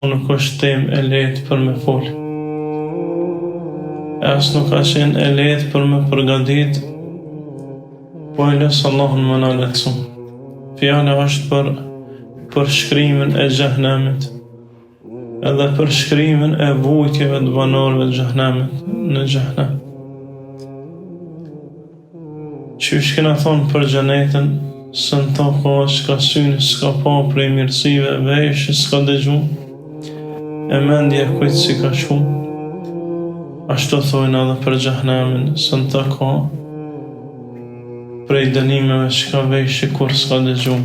nuk është temë e lehtë për me fol. As nuk ka qenë e lehtë për me përgatit, po e lësë Allahun më na lehtësu. Fjala është për shkrimin e xhehenamit, edhe për shkrimin e vujtjeve të banorëve të xhehenamit në xhehenem. Qysh kena thonë për xhenetin, se në ta ka s'ka syni, s'ka pa prej mirësive, vesh s'ka dëgju, e mendje kujt si ka shumë. Ashtu thojnë edhe për xhehenemin, se në ta ka prej dënimeve që vesh kur s'ka dëgju,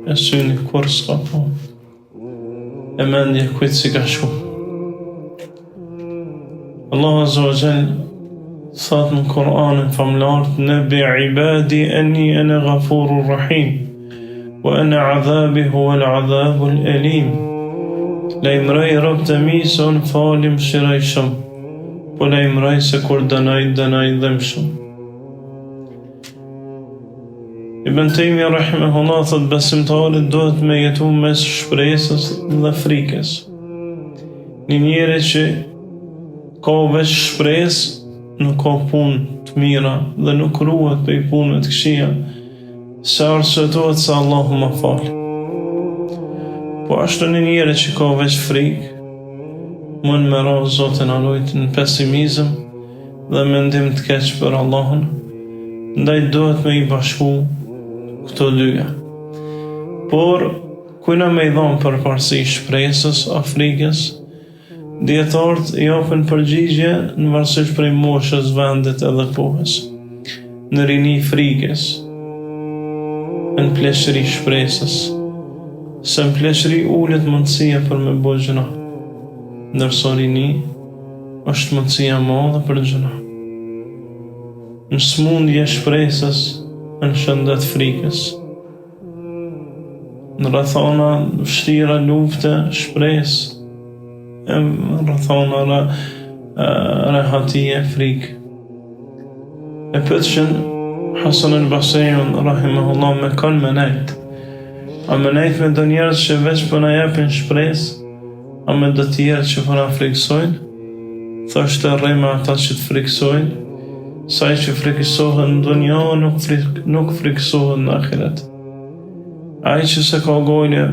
e syni kur s'ka pa, e mendje kujt si ka shumë. Allah Azza wa Jall thot në Kur'anin famlart, nabi ibadi anni ana ghafurur rahim wa ana adhabi huwa al-adhabul alim. Lajmëroj rob të mi se unë falim shiraj shumë, po lajmëroj se kur dënaj dhem shumë. Ibn Taymi rahimahullah thot besimtarit duhet me jetu mes shpresës dhe frikës. Një njeri që ka veç shpresë, nuk ka punë të mira dhe nuk ruhet për i punëve të këqija, se arsëtohet se Allahu më falë. Po ashtu një njeri që ka veç frikë, mund me ra Zotin alojt në pesimizëm dhe mendim të keq për Allahun, ndaj duhet me i bashku këto dyja. Por, kujna me i dhonë për parësi shpresës a frikës, dietarët i japin përgjigje në varësisht prej moshës, vendit edhe kohës. Në rini frikës, në pleqëri shpresës, se në pleqëri ullet mundësia për me bo gjëna, ndërsa rini është mundësia madhe për gjëna. Në smundje shpresës, në shëndet frikës. Në rrethana vështira lufte shpresë, në rrethana rehatije frikë. E pëtëshën Hasan al-Basriun rahimahullah me kanë me nejtë. A me nejtë me do njerës që veç për na jepin shpresë, a me do tjerë që për na friksojnë, thashtë e rejme ata që të friksojnë, saj që friksohen në dunja nuk friksohen në akhiret. Ai që se ka gojnë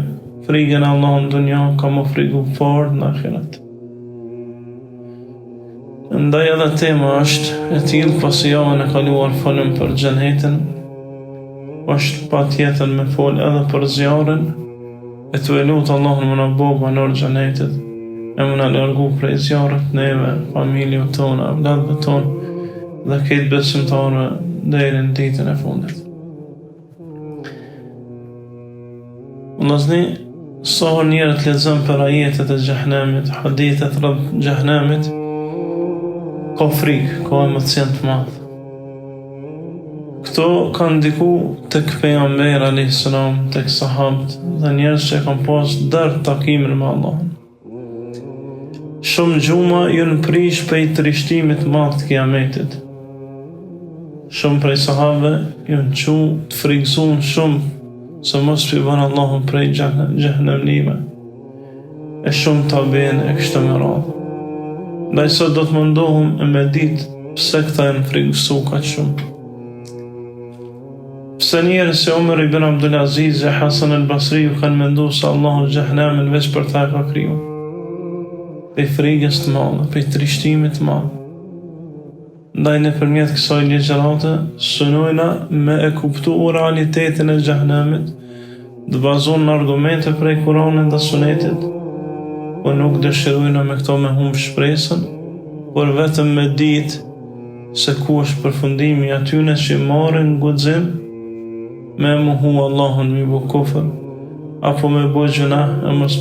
frikën Allah në dunja, ka më friku fort në akhiret. Ndaj edhe tema është e tillë pasi javën e kaluar folëm për xhenetin, është pa tjetër me fol edhe për zjarën, e të e lutë Allahun më në bo banor xhenetit, e më në largu prej zjarët neve, familje tonë, avladve tonë, dhe këtë besimtarë deri në ditën e fundit. Ullazni, sa njerët lexon për ajetet e xhehenemit, hadithet rreth xhehenemit, ka frikë, ka emocion të madh. Këto kanë ndiku tek pejgamberi alayhis salam, tek sahabët dhe njerëz që kanë pas dër takimin me Allahun. Shumë gjuma janë prish për trishtimit të madh të kiametit. Shumë prej sahabëve janë qu të frikësuar shumë se mos pi bën Allahun prej xhehenemlive. E shumë taben e kështu me radhë. Ndaj sot do të mundohem e me ditë pse këta janë frikësu kaq shumë. Pse njerëz si Omer ibn Abdul Aziz e Hasan al-Basriu kanë mendu se Allahu xhehenemin veç për ta ka kriju. Për frikës të madhe, për trishtimit të madhe. Ndaj nëpërmjet kësaj ligjërate, synojna me e kuptu realitetin e xhehenemit, të bazuar në argumente prej Kuranit dhe Sunetit, po nuk dëshirojna me këto me humb shpresën, por vetëm me ditë se ku është përfundimi atyne që marrin guxim me muhu Allahun mi bu kufër, apo me bu gjunah e mos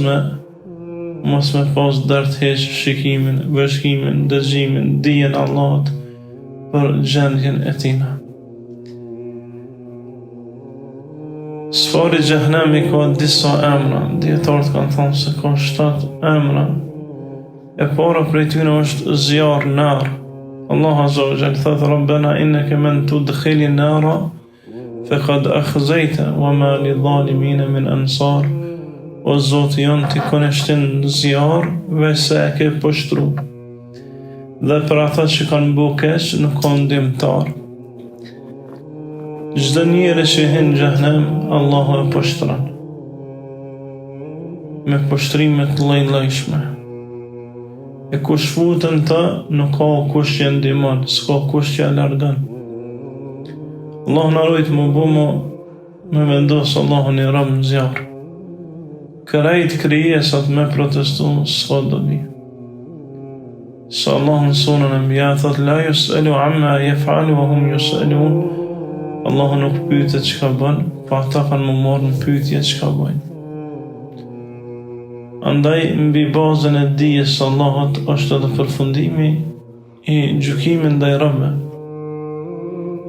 me pas dërt heq shikimin, vëshkimin, dëgjimin, dijen Allahut për gjendjen e tina. Sfari xhehenemi ka disa emra, dietarët kanë thënë se ka 7 emra. E para prej tyre është zjarr, nar. Allah Azza wa Jalla thot Rabbana innaka man tudkhili nara faqad akhzayta wama lidh-dhalimin min ansar O Zoti jon, ti koneshtin zjarë, veç se e ke poshtru. Dhe për ata që kanë bu keq, nuk kanë ndihmtar. Çdo njeri që hin xhehenem, Allahu e poshtron. Me poshtrime të lloj-llojshme. E kush futën të, nuk ka kush që ndihmon, s'ka kush që largon. Allah na rujt më bu me vendos Allahu një rob në zjarë. Kërajt krijesat me protestu, s'ka dobi. Se Allah në sunën e mbja, thot, la yus'alu amma yef'alu wa hum yus'alun. Allahu nuk pyete çka bën, pa ata kanë më marrë në pyetje çka bëjnë. Andaj, mbi bazën e dijes së Allahut është edhe përfundimi i gjykimit ndaj robëve.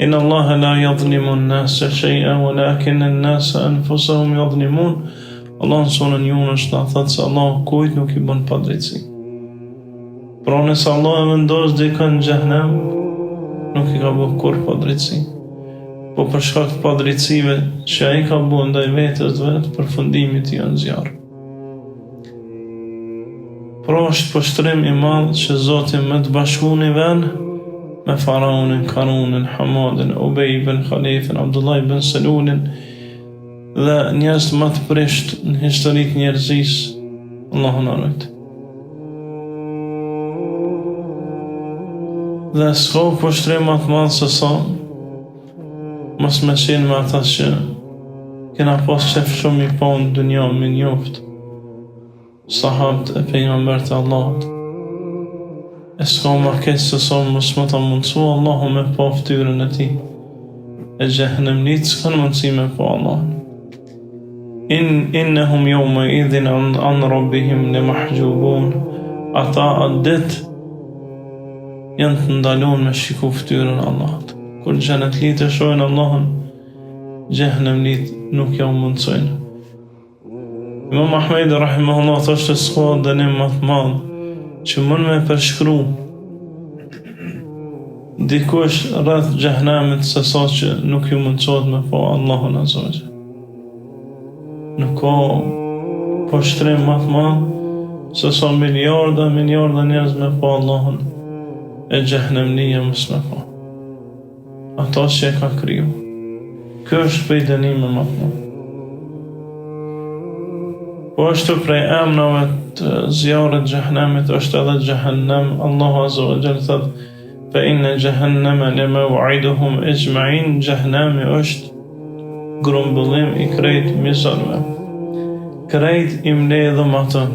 Inna Allaha la yadhlimu an-nasa shay'an walakin an-nasa anfusahum yadhlimun. Allah në sunën Yunus na thot se Allah kujt nuk i bën padrejti. Pra nëse Allah e vendos dikën në xhehenem, nuk i ka bërë kur padrejti. Po për shkak të padrejtive që ai ka bërë ndaj vetes vet, përfundimi i në zjarr. Pra është poshtrim i madh që Zoti më të bashkuan i vën me Faraunin, Karunin, Hamadin, Ubej ibn Khalifin, Abdullah ibn Salulin dhe njerëz më të prisht në historitë njerëzisë. Allahu na rujt. Dhe s'ka poshtrim më të madh se sa mos me qenë me ata që kena pas qef shumë i pa në dunja me njoft sahabët e pejgambert e Allahut. E s'ka ma keq se sa mos më ta mundsu Allahu me pa ftyrën e tij. E xhehenemit s'kan mundësi me pa Allahun. Innahum yawma idhin an rabbihim lamahjubun. Ata atë ditë janë të ndalun me shiku ftyrën e Allahut. Kur xhenetlit e shohin Allahun, xhehenemlit nuk ja mundsojnë. Imam Ahmedi rahimahullah thoshte s'ka dënim më të madh që mund me përshkru dikush rreth xhehenemit se sa që nuk ju mundsohet me pa Allahun azza wa jalla. Nuk ka poshtrim më të madh se sa miliarda njerëz me pa Allahun e xhehenemlia mos me pa. Ata që e ka kriju. Kjo është prej dënime më të madh. Po është prej emnave të zjarrit xhehenemit është edhe xhehenem. Allahu azza wa jalla thot: "Fa inna jahannama lamaw'iduhum ajma'in." Xhehenemi është grumbullim i krejt mizorve. Krejt i mbledhëm atë.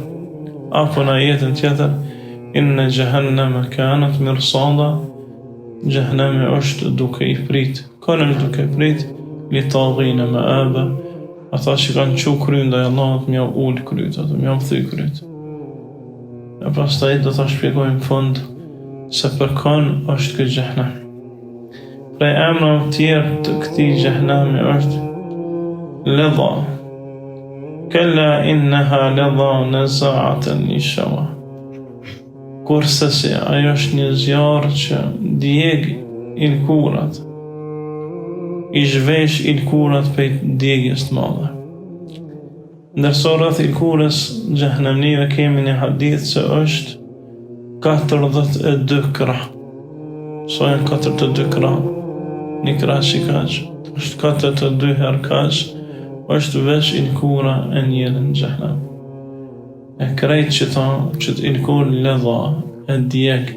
Apo në jetën tjetër, inna jahannama kanat mirsada. Xhehenemi është duke i prit. Kanë është duke i prit li taghina ma'aba. Ata që kanë qu kryt ndaj Allahut, mja ul kryt, ato mja thy kryt. E pastaj do ta shpjegojmë fund se për kanë është ky xhehenem. Prej emrave tjerë të këtij xhehenemi është ledha. Kalla innaha ledha naza'atan lishawa. Kurse si ajo është një zjarr që djeg ilkurat, i zhvesh ilkurat për djegjes të madhe. Ndërsa rreth ilkurës xhehenemnive kemi një hadith se është 42 krah. Sa janë 42 krah? Një krah që kaq është 42 herë kaq, është veç ilkura e njërin në xhehenem. E krejt që të ilkur ledha e djeg.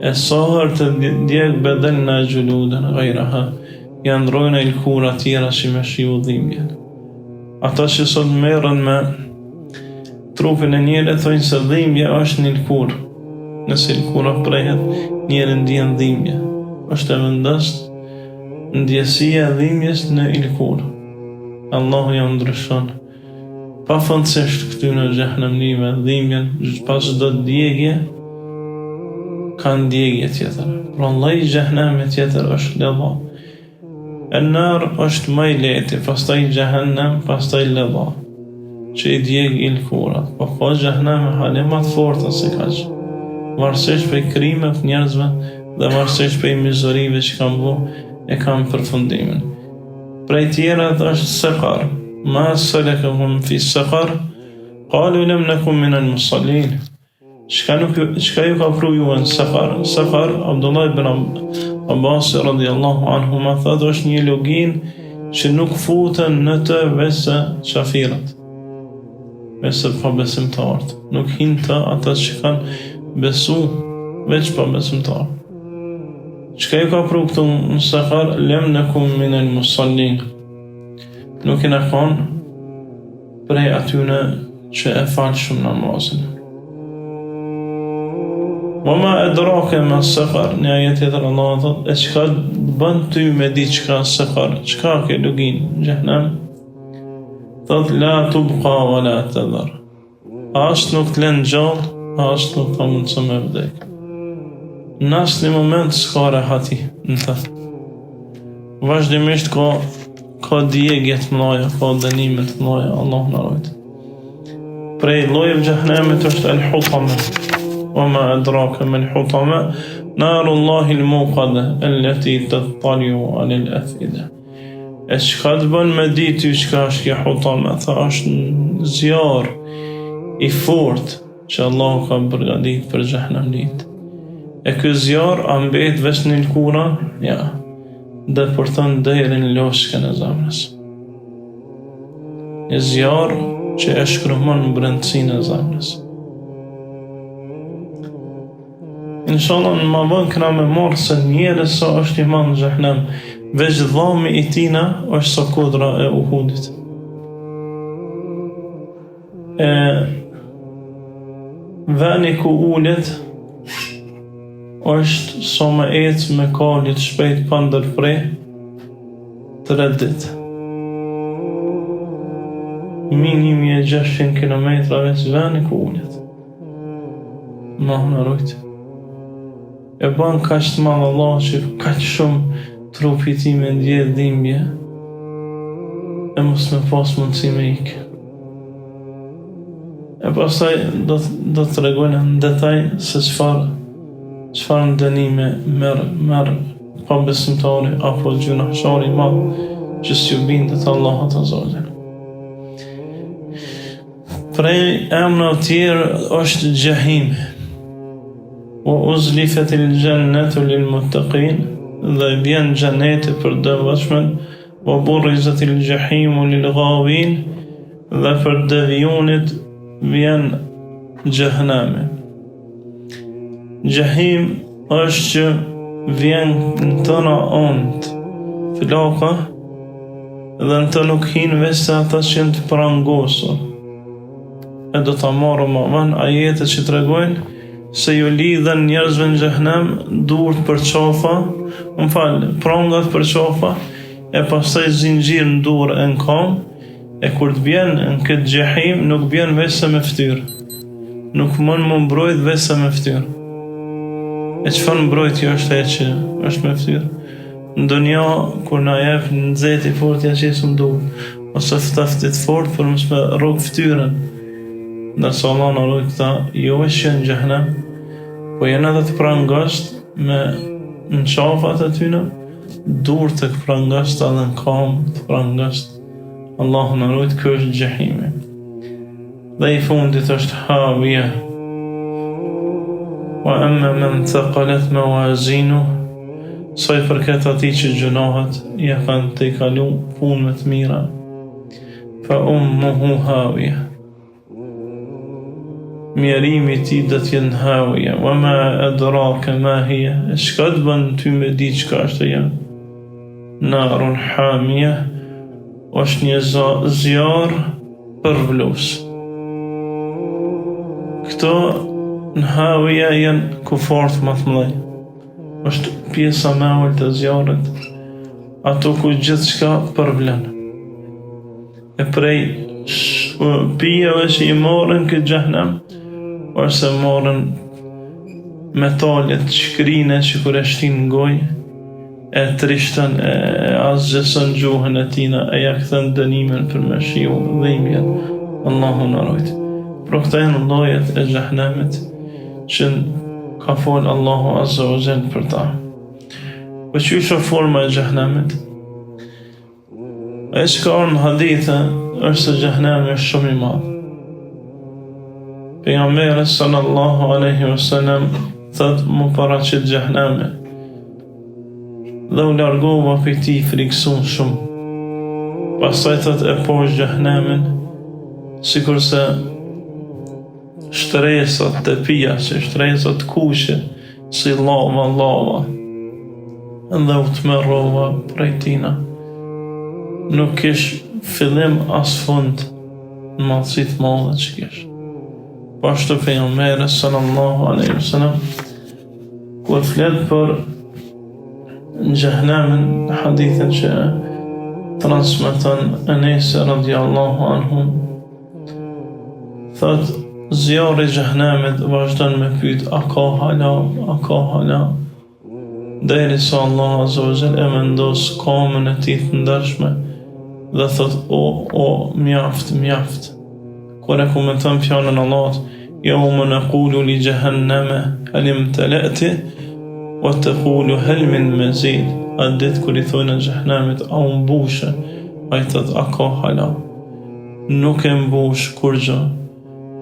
E sahër të djeg bedel në gjuluden gajraha, janë rojnë e ilkura tjera që me shiu dhimbjen. Ata që sot merren me trupin e njerit thojnë se dhimbja është një ilkur. Nëse ilkura prehet, njerin ndjen dhimbje. Është e vendost ndjesia e dhimbjes në ilkur. Allahu ja ndryshon. Pa fëndsisht këty në xhehenemnive dhimbjen, pas çdo djegje kanë djegje tjetër. Pra lloji i xhehenemit tjetër është ledha. An-nar është më i lehti, pastaj xhehenem, pastaj ledha, që i djeg ilkurat. Po xhehenemi hale më të forta se kaq. Varësisht prej krimeve të njerëzve dhe varësisht prej mizorive që kanë bu, e kanë përfundimin. Prej tjerat është sekar, ma salakakum fi saqar qalu lam nakum min al-musallin. Çka ju ka pru ju në saqar? Saqar, Abdullah ibn Abbas radhiyallahu anhu ma thotë është një login që nuk futen në të veçse qafirat, veçse pa besimtarët, nuk hinë të ata që kanë besu veç pa besimtarët. Çka ju ka pru këtu në saqar? Lam nakum min al-musallin. Nuk i në konë prej atyne që e falë shumë namazin. Wama adraka ma saqar, një ajet tjetër Allah thot, e çka bën ty me di çka saqar, çka ke lugin xhenem? Thot la tubqa wala tadhar. As nuk të lën gjallë, as nuk ka mundësi me vdek. Në asnjë moment s'ka rehati në të. Vazhdimisht ka djegje të mëdha, ka dënime të mëdha, Allah na ruaj. Prej llojeve xhenemit është al-hutama. وما أدراك ما الحطمة نار الله الموقدة التي تطلع على الأفئدة. Çka të bën me ditë çka është kjo hutama? Tha është zjarr i fortë që Allah ka përgatitur për xhehenamit. E ky zjarr a mbet veç në lkura? Ja. Depërton deri në loshkën e zemrës. Një zjarr që e shkruan brendësinë e zemrës. Inshallah në ma bën këna me marë se njerës sa është i manë në xhehenem, veç dhami i tina është sa kodra e Uhudit. Veni ku ullet është sa me ecë me kalit shpejt pa ndërprej 3 ditë. Minimi 600 km veç veni ku ullet. Ma në rujtë. E ban kaq të madh Allah që kaq shumë trupi ti me ndjedh dhimbje e mos me pas mundësi me ik. E pastaj do të tregojnë në detaj se çfarë dënime merr pa besimtari apo gjunahshari i madh që s'ju bindet Allahut azza wa jalla. Prej emrave të tjerë është Jahim. وأزلفت الجنة للمتقين dhe vjen xheneti për devotshmët, وبرزت الجحيم للغاوين dhe për devijunit vjen xhehenami. Jahim është që vjen në tëna ont, flaka, dhe në të nuk hinë veç se ata që jenë të prangosur. E do të marrë më vonë ajetet që tregojnë se ju lidhen njerëzve në xhehenem durt për qafa, prangat për qafa, e pastaj zinxhir në dur e në kam, e kur të bjen në këtë xhehim nuk bjen veç se me ftyrë. Nuk mund më mbrojt veç se me ftyrë. E çfarë mbrojtje është e që është me ftyrë? Në dunja, kur na jep në nxehtë i fort ja qesëm dur, ose ftaftit fort për mos me rrog ftyrën. Ndërsa Allah në rrugë këta, jo e shënë xhehenem, po jenë edhe të prangasht me në qafat e tyne, dur të prangasht edhe në kam të prangasht. Allah në rrugë, kjo është xhehimi. Dhe i fundit është hawia. Wa amma man thaqalat mawazinu, sa i përket atij që gjunohet ja kanë të i kalu punë të mira, fa ummuhu hawia. Mjerimi ti dhe t'jen hawia. Wa ma adraka ma hiya, çka të bën ty me di çka është ajo? Narun hamia, është një zjarr përvlus. Këto në hawia janë kufart më të mëdhenj. Është pjesa më e ulët e zjarrit, ato ku gjithçka përvlen. E prej pijave që i morën këtë xhehenem, ose morën metalet, shkrine që kur e shtin në gojë, e trishtën, e asgjësën gjuhën e tina, e ja këthën dënimin për me shiu dhimbjen. Allahu në rujt. Pro këta e në llojet e xhehenemit që ka folë Allahu azza wa jall për ta. Po që isha forma e xhehenemit? E që ka orë në hadithë, është se xhehenami është shumë i madh. Pejgamberi sallallahu alaihi wasallam thot mu paraqit xhehenami dhe u largova prej tij friksuar shumë. Pastaj thot e poshtë xhehenamin sikurse shtresat të pija, si shtresat kuqe, si lava, dhe u të merrova prej tina. Nuk kish fillim as fund në madhësit madhe që kish. Pashtu pejgamberi sallallahu alaihi wasallam kur flet për xhehenamin, hadithin që transmeton Enes radiallahu anhu, thot zjarri i xhehenamit vazhdon me pyet a ka hala, derisa Allah azza wa jall e vendos kamën e tij të ndershme dhe thot o mjaft. Kur e komenton fjalën Allahut, yawma naqulu li jahannama hal imtala'ti wa taqulu hal min mazid. A ditë kur i thonë xhehenamit a u mbushe, ai thot a ka hala. Nuk e mbush kur gjë,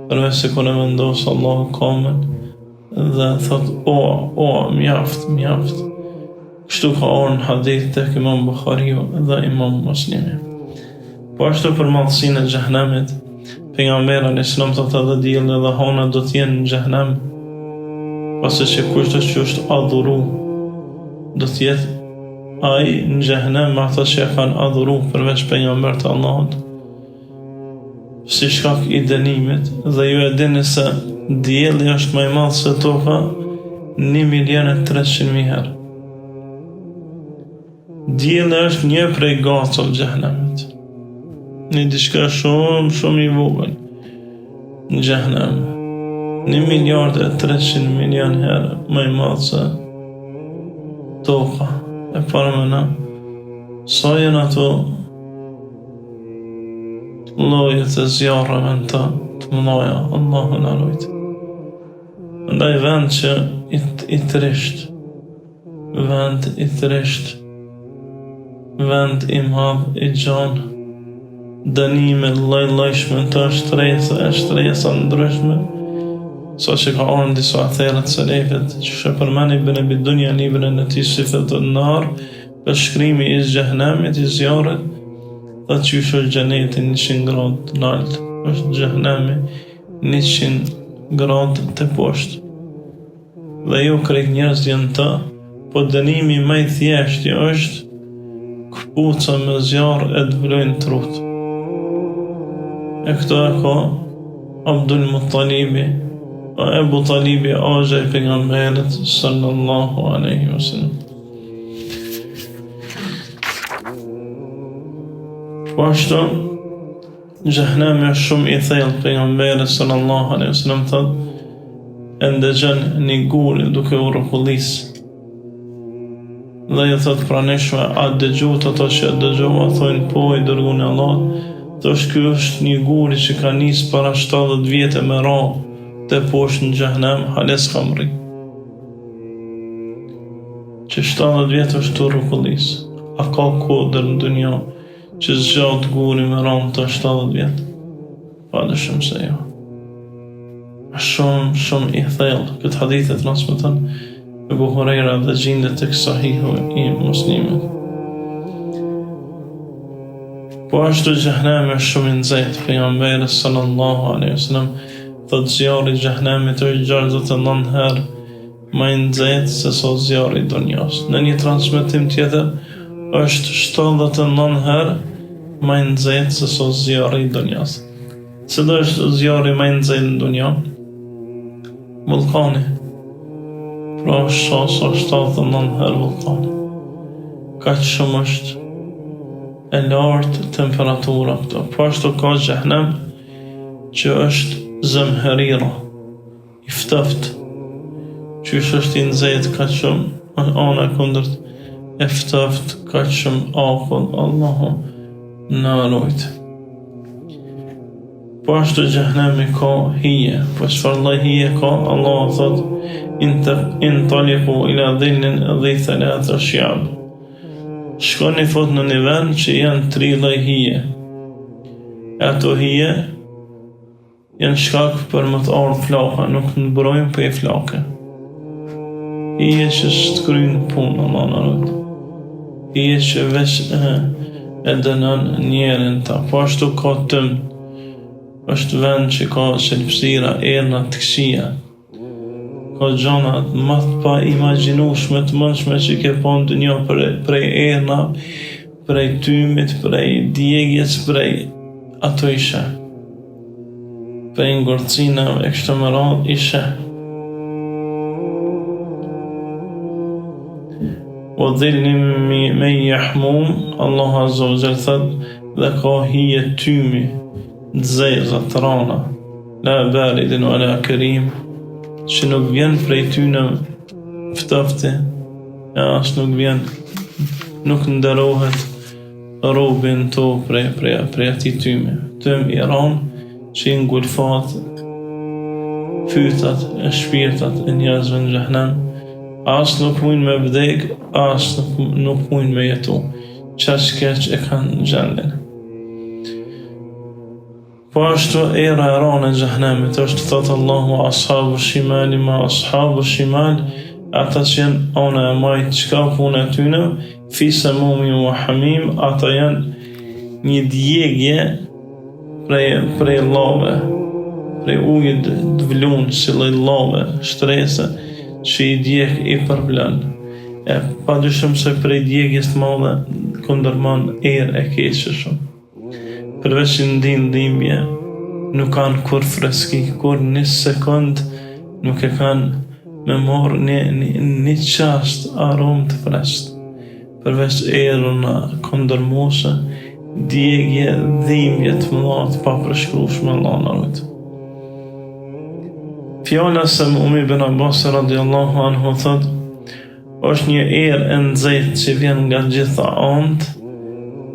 përveç se kur e vendos Allahu kamën dhe thot o mjaft. Kështu ka orë në hadith tek Imam Bukhariu dhe Imam Muslimi. Po ashtu për madhësinë e xhehenamit, pejgamberi alayhis salam thotë edhe dielli dhe hona do të jenë në xhehenam, pasi që kushto që është adhuru, do të jetë ai në xhehenam me ata që e kanë adhuru përveç pejgamberit të Allahut, si shkak i dënimit, dhe ju e dini se dielli është më i madh se toka 1.300.000 herë. Dielli është një prej gacave të xhehenamit. Një diçka shumë i vogël në xhehenam, 1.300.000.000 herë më i madh se toka. E parëmëna sa jenë ato llojet e zjarreve në të mëdha, Allahu na ruaj. Ndaj vend që i trisht, vend i madh i gjanë, dënime lloj-llojshme të shtresa ndryshme, sa që ka orën disa atheret se lefet që shëpërmeni bëne bidunia librin e ti sifet të nar, për shkrimi i xhehenamit i zjarrit, dhe që është xheneti 100 gradë të nalt, është xhehenami 100 gradë të poshtë. Dhe jo krejt njerëz janë të, po dënimi më i thjeshti është këpuca me zjarr e të vlojnë trut. E këto e ka Abdul Muttalibi, Ebu Talibi, agja i pejgamberit sallallahu alaihi wasallam. Po ashtu xhehenami është shumë i thellë. Pejgamberi sallallahu alaihi wasallam thot e ndëgjon një gur duke u rrokullis, dhe i thot pranishme a dëgjot ato që dëgjova, thonë po i dërguar i Allahut. Thosh ky është një guri që ka nis para 70 vjetë me radhë të poshtë në xhehenam, hales ka mri. Që 70 vjetë është të rrokullis. A ka kodër në dunja që zgjat guri me radhë të 70 vjetë? Padyshim se jo. Shumë i thellë. Këtë hadith e transmeton Ebu Hurajra dhe gjendet tek Sahihu i Muslimit. Po ashtu xhehenami është shumë i nxehtë. Pejgamberi sallallahu alaihi wasallam thot zjarri i xhehenamit është 69 herë më i nxehtë se sa zjarri i dunjas. Në një transmetim tjetër është 79 herë më i nxehtë se sa zjarri i dunjas. Cili është zjarri më i nxehtë në dunja? Vulkani. Pra është sa 79 herë vulkani. Kaq shumë është e lartë temperatura këto. Po ashtu ka xhehenam që është zemherira, i ftoftë, që është i nxehtë kaq shumë, ana kundërt e ftoftë kaq shumë akull, Allahu na ruaj. Po ashtu xhehenami ka hije. Po çfarë lloj hije ka? Allahu thot intaliqu ila dhillin dhi thalath shi'ab. Shkoni thot në një vend që janë 3 lloj hije. Ato hije janë shkak për më të ardhur flaka, nuk ndërojnë për e flake. Hije që shkryjnë punë, Allah në rëjtë. Hije që veç e dënën njerin ta. Po ashtu ka tëmë, është vend që ka shelpsira, erna të këqija. Ka gjana më të pa imagjinueshme të mundshme që ke pa në dunjë prej erna, prej tymit, prej djegjes, prej ato ishe. Prej ngurëcinave e kështë më radhë ishe. O dhilni me jahmum, Allah Azza wa Jalla thot, dhe ka hije tymi, dzeza të rana, la baridin wa la karim, që nuk vjen prej tyne ftofti, as nuk vjen, nuk ndërohet robin to prej ati tyme. Tëm i ranë që i ngulfat fytat e shpirtat e njerëzve në xhehenem, as nuk mujnë me vdek, as nuk mujnë me jetu, qaç keq e kanë në gjendin. Po ashtu era e ranë e xhehenemit është thotë Allahu ashabu shimali ma ashabu shimal, ata që janë ana e majt, çka punë e tyne, fi samumi wa hamim, ata janë një djegje prej lave, prej ujit të vlunë, si lloj lave, shtrese, që i djeg i përblen. E pa dyshim se prej djegjes të madhe kundërman erë e keqe shumë. Përveç që ndinë dhimbje, nuk kanë kur freski, kur një sekund nuk e kanë me morë një qast aromë të freskët. Përveç erëna kundërmose, djegje, dhimbje të mëdha të papërshkrueshme, Allah na ruaj. Fjala se Umi ibn Abbas radiallahu anhu thot, është një erë e nxehtë që vjen nga gjitha anët,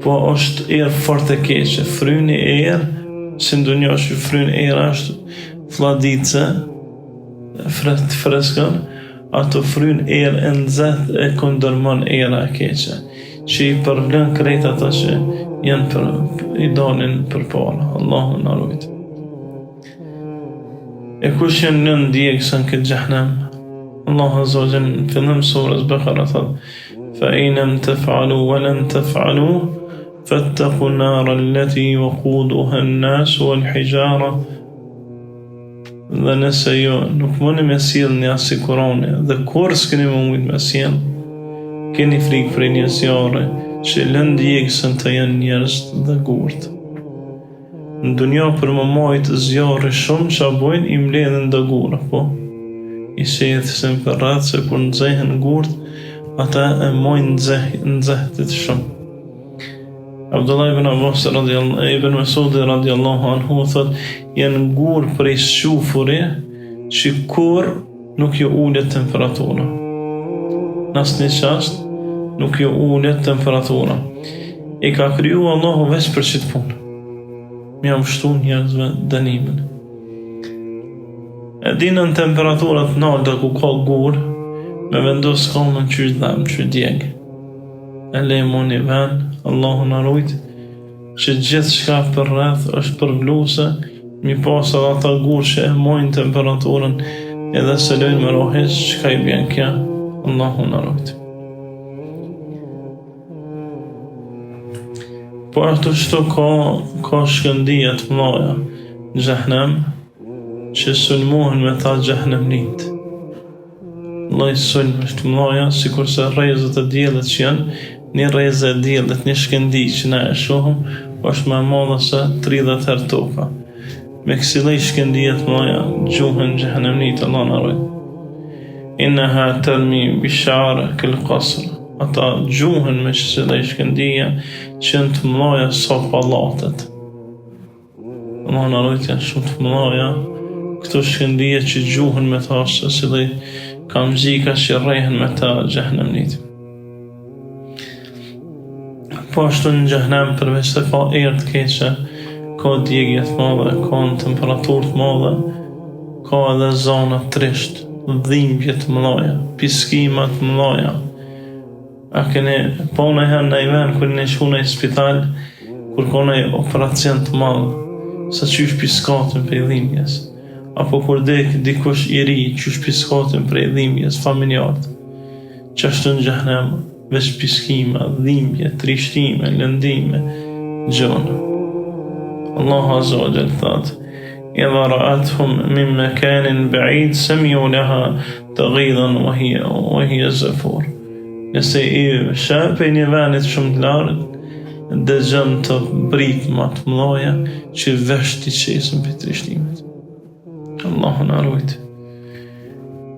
po është erë fort e keqe. Fryni erë, si ndonjë që fryn erë është fladice, freskën, ato fryn erë e nxehtë e kundërmon era e keqe, që i përvlen krejt ata që janë i dalin përpara. Allahu na ruaj. E kush janë në ndjekësën këtë xhehenem? Allah Azza wa Jalla në fillim surës Bakara thot, fa in lam taf'alu wa lan taf'alu fattaqu an-nara allati waquduha an-nas wal hijara. Dhe nëse jo nuk mundi me sjellni as si Kurani dhe kur s'keni më mujt me sjell, keni frikë për një zjarre që lën ndjekësën të janë njerëz dhe gurt. Në dunja për më majtë zjarri shumë që a bojnë i mbledhen dhe gura, po i sethësin për rrath se kur nxehen gurt, ata e mojnë nxehtit shumë. Abdullah ibn Abbas ibn Masudi radiallahu anhu thot, janë gur prej shufuri që kur nuk jo ullet temperatura. Nas një qast nuk jo ullet temperatura. I ka kriju Allahu veç për qitë punë. Mja mështu njerëzve dënimin. E dinën temperaturat nalta ku ka gur, me vendos kalën qysh dhem, që djeg. E lejmo një ven, Allahu na rujt, që gjithë shka për rreth është për bluse, mi pasë edhe ata gur që e mojnë temperaturën, edhe se lejnë me rohes, që ka i bjen kja, Allahu na rujt. Po ashtu shto ka shkëndija të mëdha në xhehenem që sulmohen me ta xhehenemnit. Lloj sulm është mëdha, sikurse rrezët e diellit që janë, një rrezë e diellit, një shkëndi që na e shohim, është më e madhe se 30 herë toka. Me kësi lloj shkëndije të mëdha gjuhen xhehenemnit, Allah na ruaj. Innaha tarmi bishar kal qasr. Ata gjuhen me kësi lloj shkëndije që janë të mëdha sa pallatet. Allah na ruaj, janë shumë të mëdha këto shkëndije që gjuhen me ta se si lloj kamzika që rrehen me ta xhehenemnit. Po ashtu në xhehenem përveç se ka erë të keqe, ka djegje të mëdha, ka temperaturë të mëdha, ka edhe zona trisht, dhimbje të mëdha, piskima të mëdha. A keni po në herë në i ven, kër në shku në i spital, kur kone operacion të madh, sa qysh piskatin për dhimbjes, apo kur dikush i ri, qysh piskatin për dhimbjes familjarët, që ashtë në gjahnem, veç piskime, dhimbje, trishtime, lëndime, gjonë. Allah Azza wa Jalla thot: "Idha ra'atuhum min makanin ba'id sami'u laha taghidan wa hiya zafur." Nëse i sheh për një venit shumë të lartë, dëgjon të britma të mëdha që vesh t'i qesën për trishtimet. Allahu na ruajt.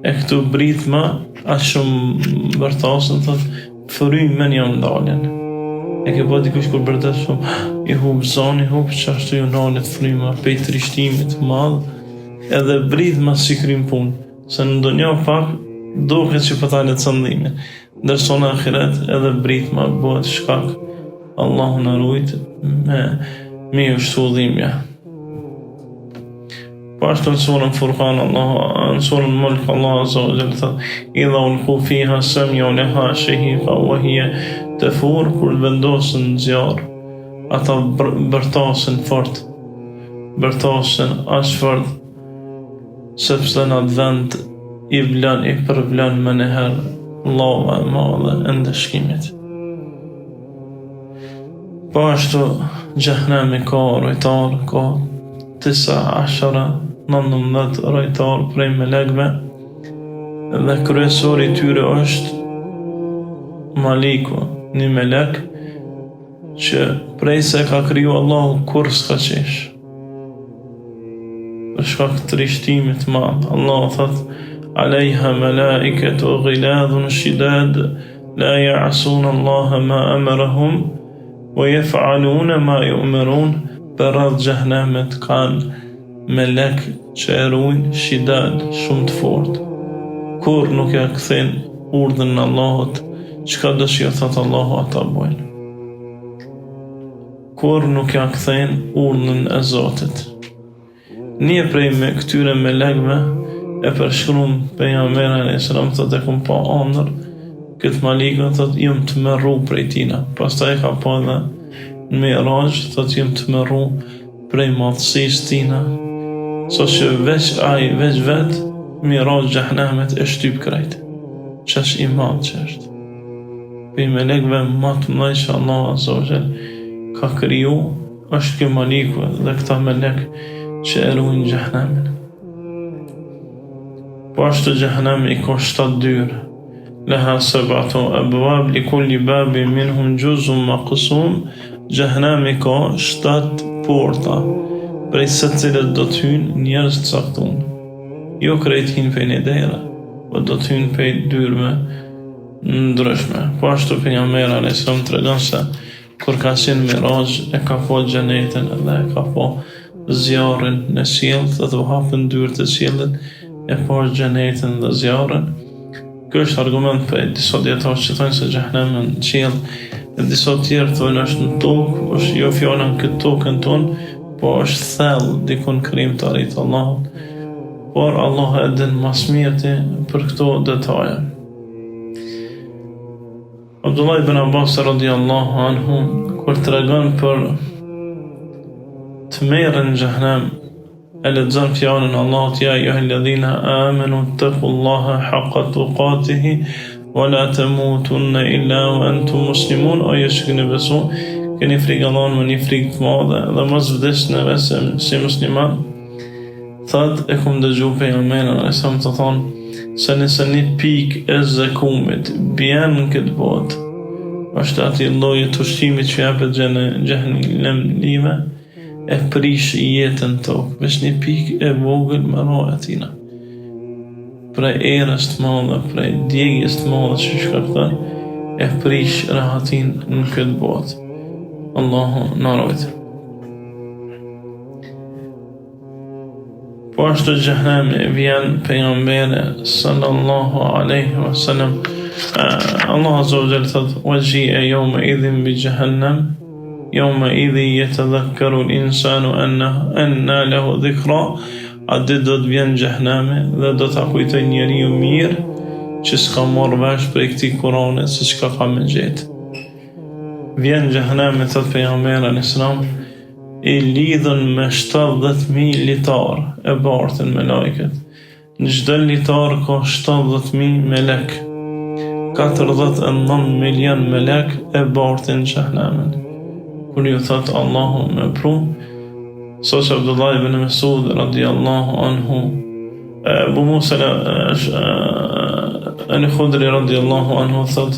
E këtu britma aq shumë bërtasën thot frymen jam ndalen. E ke po dikush kur bërtet shumë i hub zoni, që ashtu ju nalet fryma pe trishtimit madh, edhe britma si krym punë, se në ndonjë pak duket që pëtalet sëndimin, ndërsa në ahiret edhe britma bëhet shkak, Allahu na ruajt, me ushtu dhimbja. Po ashtu në surën Furqan, në surën Mulk, Allah Azza wa Jalla thot: "Idha ulqu fiha sami'u laha shahiqa wa hiya tafur." Kur vendosen në zjarr, ata bërtasen fort, bërtasen aq fort, sepse në atë vend i përvlan më nëherë lava e madhe e ndëshkimit. Po ashtu gjahennemi ka rojtar, ka 19 rojtar prej melekve, dhe kryesori tyre është Maliku, një melek që prej se ka kriju Allahu kur s'ka qesh. Për shkak të trishtimit madh, Allah thot: "Alejha malaikatu ghiladun shidad la ya'suna Allaha ma amarahum wa yaf'aluna ma yu'marun." Për radh gjahnemet kanë melek që e ruajnë shidad, shumë të fort, kur nuk ja kthen urdhën në Allahut, çka dëshirë thot Allahu ata bojnë, kur nuk ja kthen urdhën e Zotit. Një prej me këtyre melekve e përshkruan pejgamberi alayhis salam, thot e kum pa ëndër këtë Malikun, thot jam të merru prej tina. Pastaj ka pa edhe në Mi'raj, thot jam të merru prej madhësisë tina, so që veç vet Mi'raj gjahnemet e shtyp krejt, që është i madh që është. Për i melekve më të mëdhenj që Allah Azza wa Jalla ka kriju, është kjo Maliku dhe këta melek që e ruajnë gjahnemin. Po ashtu gjahennemi ka 7 dyrë. Laha 7 abwab li kulli babin minhum juz'un maqsum. Gjahennemi ka 7 porta, prej secilës do të hyjnë njerëz të caktuar. Jo krejt hyjnë prej një dere, po do të hyjnë prej dyrëve ndryshme. Po ashtu pejgamberi alayhis salam tregon se kur ka qenë Mi'raj e ka pa xhenetin dhe e ka pa zjarrin në qiell, dhe u hapën dyrët e qiellit, e pa xhenetin dhe zjarrin. Ky është argument për disa dietarë që thonë se xhehenemi në qiell, e disa tjerë thonë është në tokë, është jo fjala në këtë tokën tonë, po është thellë dikun krijimtari i Allahut. Por Allah e din mas mirë për këto detaje. Abdullah ibn Abbas radhiyallahu anhu kur tregon për të merrën në xhehenem, e lexon fjalën Allahut: "Ya ayyuhalladhina amanu taqullaha haqqa tuqatihi wa la tamutunna illa wa antum muslimun." O ju që keni besu, keni frikë Allahun me një frikë të madhe dhe mos vdesni vetëm si musliman. Thot e kum dëgju pejgamberin e sa më të thonë se nëse një pikë e zakumit bjen në këtë botë, është ati lloji të ushqimit që japet xhehenemive, e prish jetën tokë, veç një pikë e vogël më ra atina. Prej erës të madhe, prej djegjes të madhe që shkakton, e prish rahatin në këtë botë. Allahu na ruaj. Po ashtu xhehenemi vjen pejgamberi sallallahu alaihi wasallam. Allah Azza wa Jalla thot: "Waji'a yawma idhin bi jahannam yawma idhin yatadhakkaru al-insanu anna lahu dhikra." A ditë do të vjen xhehenemi dhe do ta kujtoj njeriu mirë që s'ka marrë vesh prej këtij Kurani se çka ka me gjetë. vjen xhehenami, thot pejgamberi alayhis salam, i lidhën me 70.000 litar e bartën me lajket. Në çdo litar ka 70.000 melek. 49 milion melek e bartin xhehenamin. Kur ju thot Allahu me pru, soç Abdullah ibn Mas'ud radiyallahu anhu, Abu Musa al-Khudri radiyallahu anhu thot,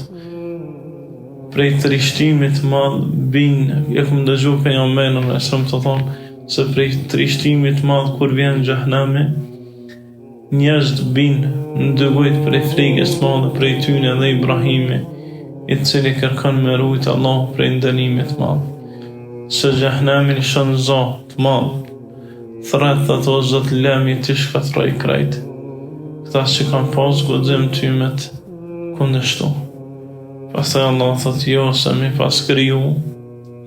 prej trishtimit madh bin, e kom dëgju pejgamberin sallallahu të thonë, se prej trishtimit madh kur vjen xhehenami, njerëzit bin ndëgojt prej frikës madhe prej tyne dhe Ibrahimi, i cili kërkon me rujt Allah prej ndënimit madh. Se xhehenami shon zot madh, thret ato zot lami të shkatroj krejt. Këta që kanë pas guxim ty me të kundështu. Pastaj Allah thot, jo se mi pas kriju,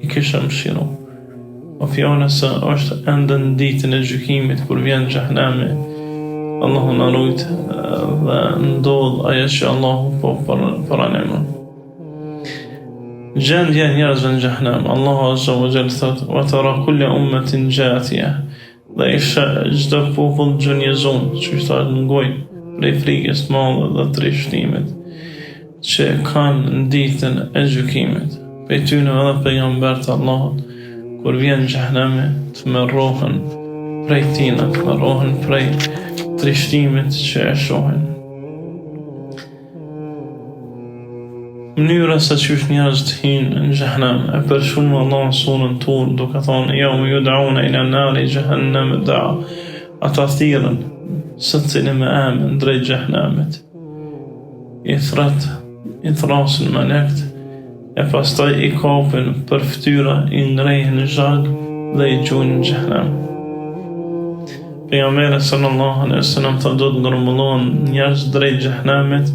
i kisha mëshiru. O fjale se është ende në ditën e gjykimit kur vjen xhehenami, Allahu na rujt dhe ndodh ajo që Allahu po paranemon. Gjendja e njerëzve në xhehenem, Allahu azza wa jalla thot, wa tara kulla ummatin jathiya, dhe isha çdo popull gjunjezon, që është ngojnë prej frikës madhe dhe trishtimit që kanë në ditën e gjykimit. Prej tyne edhe pejgambert Allahut, kur vjen xhehenemi, të merrohen prej tina, të merrohen prej trishtimit që e shohin. Mënyra se qysh njerëzit hynë në xhehenem e përshkruan Allah surën Tur, duke thonë, yawma yud'auna ila nari jahannam da'a, ata thirrën secili me emën drejt xhehenemit. I thrasin melekt, e pastaj i kapin për fytyra, i ngrejnë në zhag dhe i gjujnë në xhehenem. Pejgamberi sallallahu alaihi wasallam thotë, do të ngërmullohen njerëz drejt xhehenemit,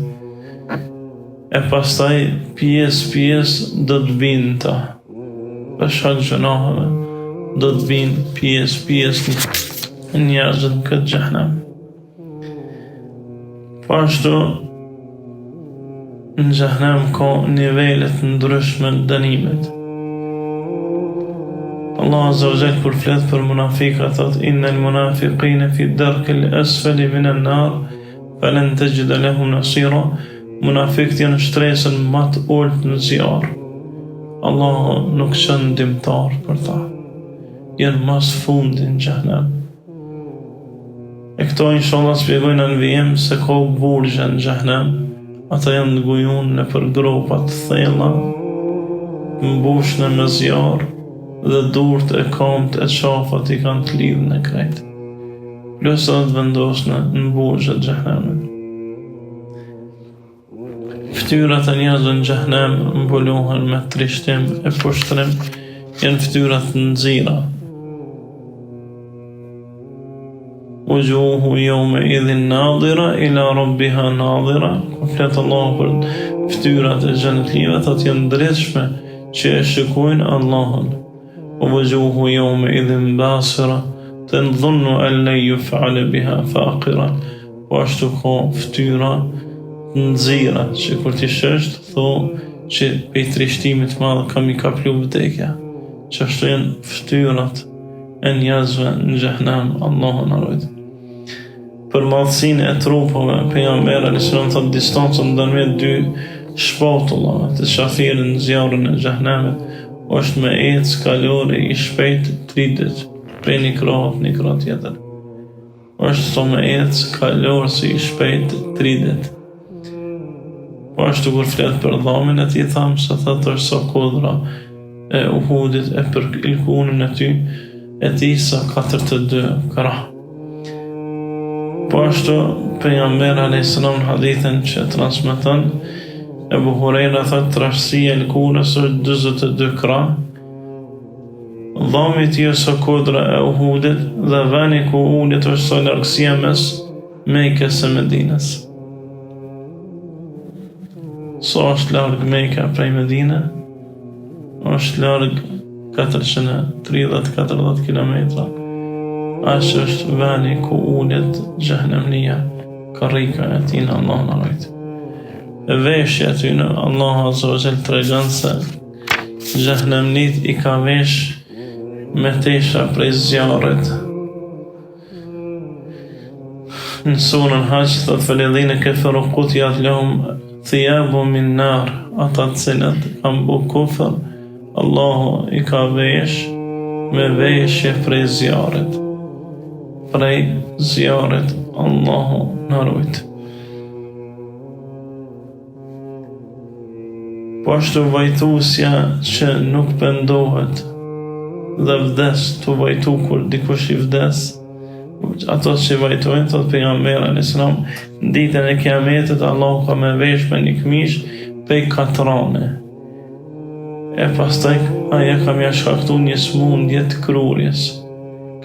e pastaj pjesë do të binë ta. Për shkak gjunaheve, do të binë pjesë njerëzit në këtë xhehenem. Po ashtu, në xhehenem ka nivelet ndryshme të dënimit. Allah azza wa jalla kur flet për munafiqat thot, innal munafiqina fi ad-darkil asfali min an-nar falan tajid lahum nasira. Munafiqët janë shtresën më të ulët në zjarr. Allah nuk shën ndihmtar për ta. Janë mas fundi në xhehenem. E këto inshallah shpjegojnë në vijim se ka burgje në xhehenem. Ata janë ngujun në për gropa të thella, mbushne me zjarr, dhe durt e kamt e qafat i kanë të lidhë në krejt. Plus edhe të vendosne në burgje të xhehenemit. Ftyrat e njerëzve në xhehenem mbuluhen me trishtim e pushtrim, janë ftyrat të nxira. Wujuhu yawma idhin nadira ila rabbiha nadira. Kur flet Allahu për ftyrat e xhenetlive, thotë janë drejtshme që e shikojnë Allahun. Wujuhu yawma idhin basira tadhunnu an la yuf'ala biha faqira. Po ashtu ka ftyra nxira që kur ti shesht, tho që pej trishtimit madh kam i kaplu vdekja. Që ashtu janë ftyrat e njerëzve në xhehenem, Allahu na ruaj. Për madhësinë e trupave, pejgamberi alayhis salam thotë, distanca ndërmjet dy shpatullave të shafirin në zjarrin e xhehenemit është me ecë kalori i shpejt 30 prej një krahut tjetër. Është të me ecë kalori i shpejt 30. Po ashtu kur flet për dhamin e tij tham se thotë është sa kodra e Uhudit e për ilkunën e ty e tij sa 42 krah. Po ashtu pejgamberi alayhis salam në hadithin që transmeton Ebu Hurajra thotë trashësia e ilkunës është 42 krah. Dhami i tij është sa kodra e Uhudit dhe veni ku ulet është sa largësia mes Mekës e Medinës. Sa është larg Mekka prej Medine? Është larg 430-40 kilometra. Aq është veni ku ulet xhehenemnia, karrika e tij, Allah na ruaj. E veshja aty në Allah azza wa jall tregon se Gjahnemnit I ka vesh me tesha prej zjarrit. Në surën Hajj thot felidhine keferu kutjat lahum thiyabu min nar, ata të cilët kanë bu kufër, Allahu I ka vesh me veshje prej zjarrit. Prej zjarrit, Allahu na ruajt. Po ashtu vajtusja që nuk pendohet dhe vdes, të vajtu kur dikush I vdes, ato që vajtojnë, thot pejgamberi alayhis salam, ditën e kiametit Allahu ka me vesh me një këmish pej katrane. E pastaj aja ka mja shkaktu një smundje të krurjes.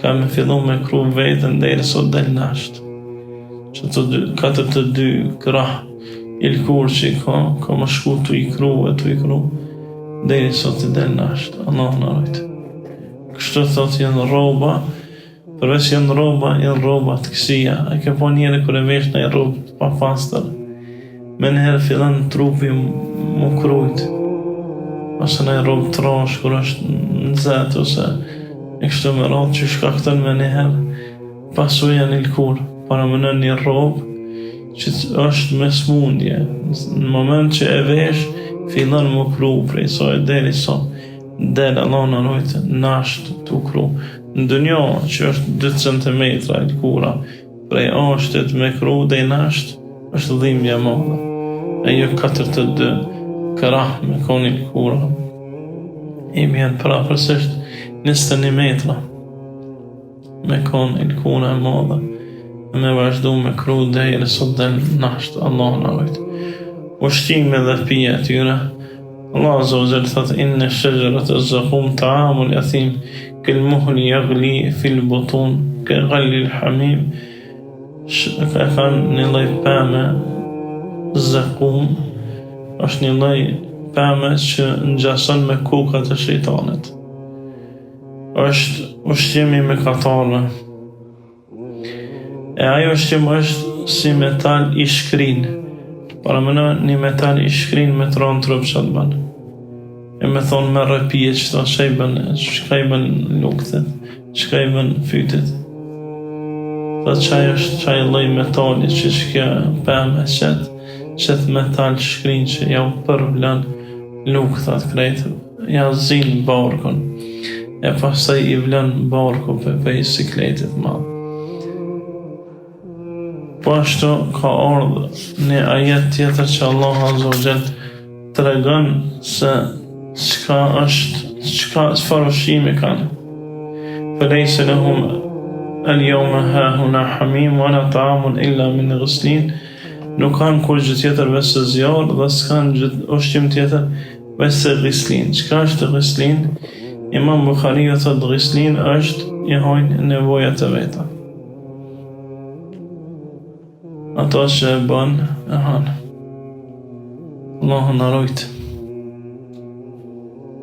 Ka me fillu me kru vetën deri sot del nasht. Që të dy krah ilkur që ka më shku të I kru deri sot I del nasht. Allah në rojt. Kështu thot janë roba, përveç janë roba të kësia. A ke po njëre kër e vesh në robë të papastër, me njëherë fillan trupi më krujt, ose në robë të rosh kër është në zetë, ose e kështu me rodë që shkaktën me njëherë pasu janë ilkur, para më në një robë që është me smundje. Në moment që e vesh, fillan më kru prej soj deri sot. Del Allah në rojtë nasht të kru. Në dunjo që është 2 cm ilkura, prej ashtet me kru dhe nasht, është dhimbja madhe. E jo 42 krah me kon ilkura. I bjen pra përsisht 21 metra me kon ilkura e madhe. Me vazhdu me kru dhe I sot del nasht, Allah në rojt. Ushtime dhe pije tyre, Allah Azza wa Jalla thot inna shajarat az-zaqum ta'amul athim kal muhli yaghli fil butun ka ghalli al-hamim. Ka kanë një lloj pemë zakum, është një lloj pemë që ngjason me kukat e shejtanit. Është ushqimi me katarë. E ajo ushqim është si metal I shkrin. Para mëna një metal I shkrin me të ronë trup që të banë. E me thonë me rëpije që ta që ka I bën lukëtet, që ka I bën fytit. Dhe qaj është qaj loj metali që shkja pëme qëtë metal shkrin që ja u përvlan lukëtat krejtë, ja zinë barkun. E pastaj I vlan barku për sikletit madhë. Po ashtu ka ardhë një ajet tjetër që Allah Azza wa Jall të regon se çfarë ushqimi kanë. Felejse lahum al-yawma hahuna hamim wala ta'amun illa min ghislin. Nuk kanë kur gjë tjetër veç se zjarr dhe s'kan ushqim tjetër veç se ghislin. Çka është ghislin? Imam Bukhariu thot ghislin është I hajnë nevojat e veta. Ato që e bën e hanë. Allahu na rujt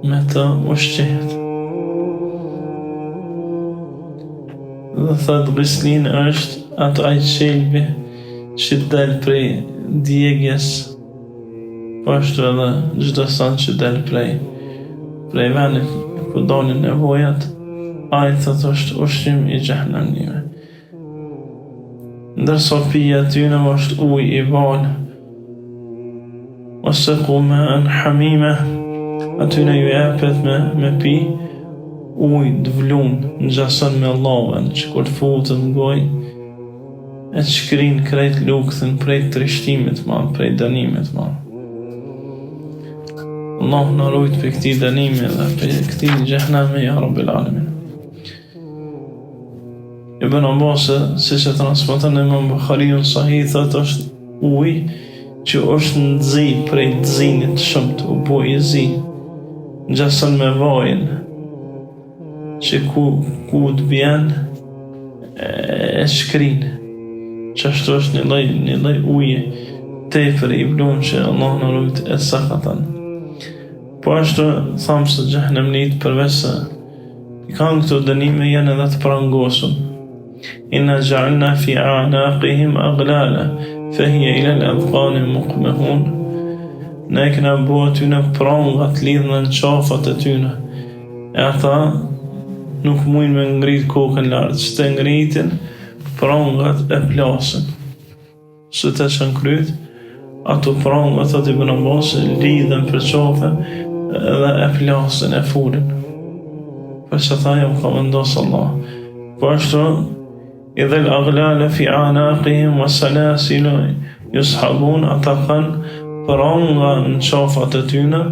me të ushqehet. Dhe thot ghislin është ato ai qelbi që del prej djegjes, po ashtu edhe çdo san që del prej venit ku dolin nevojat, ai thot është ushqim I xhehenamive. Ndërsa pija tyne është uj I valë, ose ku me në hamime, atyne ju epet me pi uj dëvlun, në gjasën me laven, që kur të futën në goj, e të shkrin krejt lukëthin prej trishtimit ma, prej dënimit ma. Allah në rujt për këti dënimi dhe për këti xhehenami ja Rabbil Alamin. Ibn Abbas, si që transmeton Imam Bukhariu në Sahih, thot është uj që është në zi prej zinit shumët, u po I zi, gjasën me vajin, që ku të bjen e shkrin, që ashtu është një lloj uje tepër I blum që Allah në rujt e sakatan. Po ashtu thamë se xhehenamit përveç se I kanë këto dënime janë edhe të prangosur. Inna ja'alna fi a'naqihim aghlala fahiya ila al-adqan muqmahun. ne kena bua tyne pranga të lidhna në qafat e tyne. E ata nuk mujnë me ngrit kokën lartë, që të ngritin prangat e plasin. Së të që në kryt, ato prangat të Ibn Abbas lidhen për qafe edhe e plasin, e fulin. Për që ta jam ka vendosë Allah. Po ashtu, idhe l'aglale fi anaqihim wa salasilu yushabun, ata kanë pranga në qafat e tyne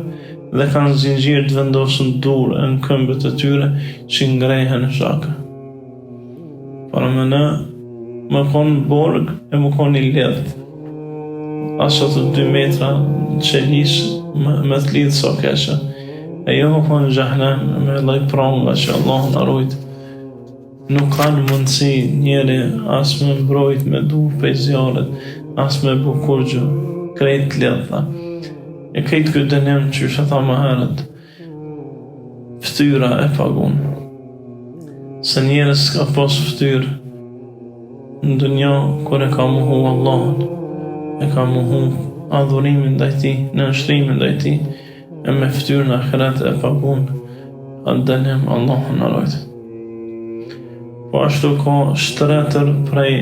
dhe kanë zingjirë të vendosën durë në këmbët e tyre që ngrehen në shaka. Para me në më konë borg e më konë i ledhë. Asë të 2 metra që lisë me të lidhë so keqë. E jo më konë gjahnem me laj pranga që Allah në arrujtë. Nuk kanë mundësi njeri as me mbrojt me durë pej zjarët, as me bukurgjë, krejt ledhë. E krejt këtë dënim që shë tha më herët, ftyra e pagun. Se njerës ka pos ftyrë në dunja kër e ka muhu Allahun, e ka muhu adhurimin dhe ti, në nështrimin dhe ti, e me ftyrë në akhirat e pagun, atë dënim Allahun në rojtë. Po ashtu ka shtretër prej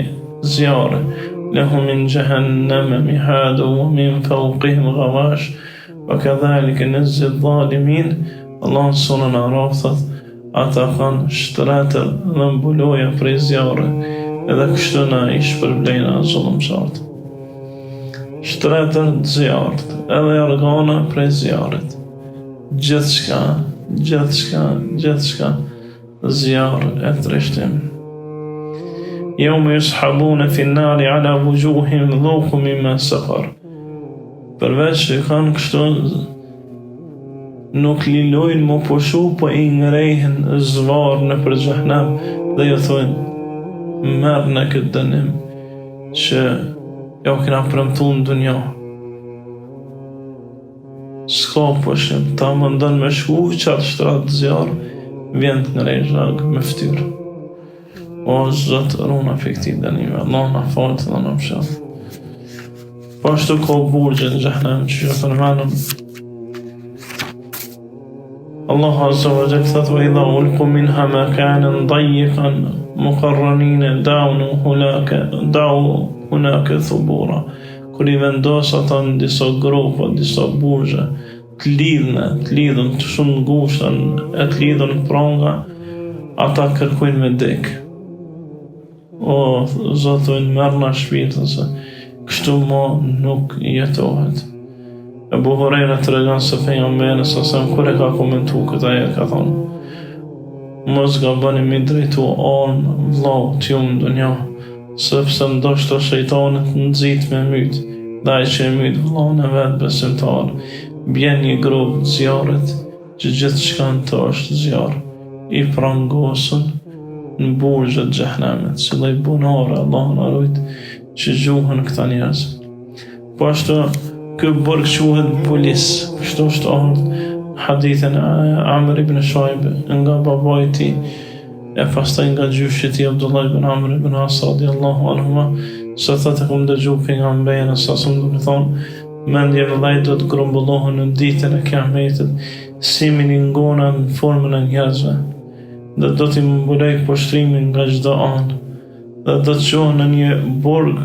zjarë, لهم من جهنم مهاد ومن فوقهم غواش وكذلك نجزي الظالمين. Allah në Araf thot, ata kanë shtretër dhe mbuloja prej zjarë, edhe kështu na i shpërblejna zullumçartë. Shtretër të zjarët, edhe organa prej zjarët. Gjithçka zjarë e trishtim. يوم يسحبون في النار على وجوههم ذوقوا مما سقر. Përveç që kanë kështu nuk lilojnë më pushu, po i ngrejhen zvarë në për gjahnem dhe ju thujnë merë në këtë dënim që jo kena premtu në dunja. Ska pushim, ta më ndonë me shku qatë shtratë zjarë, vjen të ngrej zhagë me ftyrë. O Zotë runa për këti dënime, Allah në falët dhe në pëshatë. Po ashtu ka burgjë në gjahnem që që përmenëm. Allah Azza wa Jalla thot, wa idha ulqu minha makanan dayyiqan muqarranin da'u hunaka thubura. Kur i vendos ata në disa gropa, disa burgje, të lidhën të shumë ngushta, e të lidhën pranga, ata kërkojnë me dek. O Zotë në merë në shpirtën se kështu ma nuk jetohet. Ebu Hurajra të regan se pejgamberi sasem kur e ka komentu këta jetë ka thonë, mos ga bëni mi drejtu armë vlau t'ju më dunja, sepse ndoshta shejtanit nëzit me mytë, dhe ai që e mytë vlau në vetë besimtar, bjen një grobë të zjarët që gjithë shkan të është zjarë, i prangosën në burgjët gjahnemit, që dhe i bunare, Allah në arrujt që gjuhën këta njerëz. Po ashtu, kë burg quhet Bulis, kështu është ardhë hadithin Amr ibn Shuaib nga babaj ti, e pastaj nga gjyshi ti Abdullah ibn Amr ibn As radiallahu anhuma, se thëtë e kum dëgju për nga mbejnë, sa së më dhe thonë, mendje vëllaj do të grumbullohen në ditën e kiametit, si miningona në formën e njerëzve, dhe do t'i mbulej poshtrimin nga çdo anë, dhe do të qohën në një burg